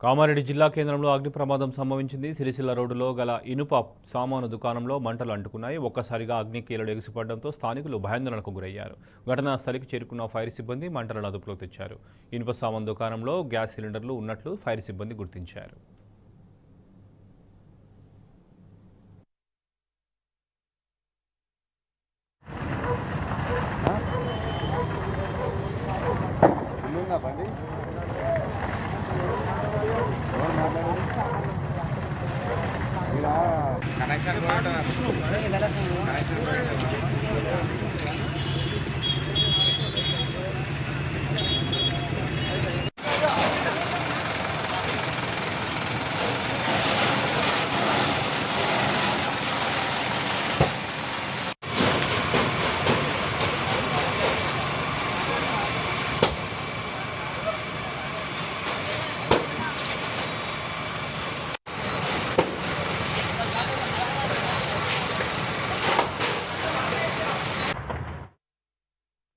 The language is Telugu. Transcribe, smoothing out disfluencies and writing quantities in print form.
కామారెడ్డి జిల్లా కేంద్రంలో అగ్ని ప్రమాదం సంభవించింది. సిరిసిల్ల రోడ్డులో గల ఇనుప సామాను దుకాణంలో మంటలు అంటుకున్నాయి. ఒక్కసారిగా అగ్ని కీలలు ఎగిసిపడడంతో స్థానికులు భయాందోళనకు గురయ్యారు. ఘటనా స్థలికి చేరుకున్న ఫైర్ సిబ్బంది మంటలను అదుపులోకి తెచ్చారు. ఇనుప సామాను దుకాణంలో గ్యాస్ సిలిండర్లు ఉన్నట్లు ఫైర్ సిబ్బంది గుర్తించారు. కనెక్షన్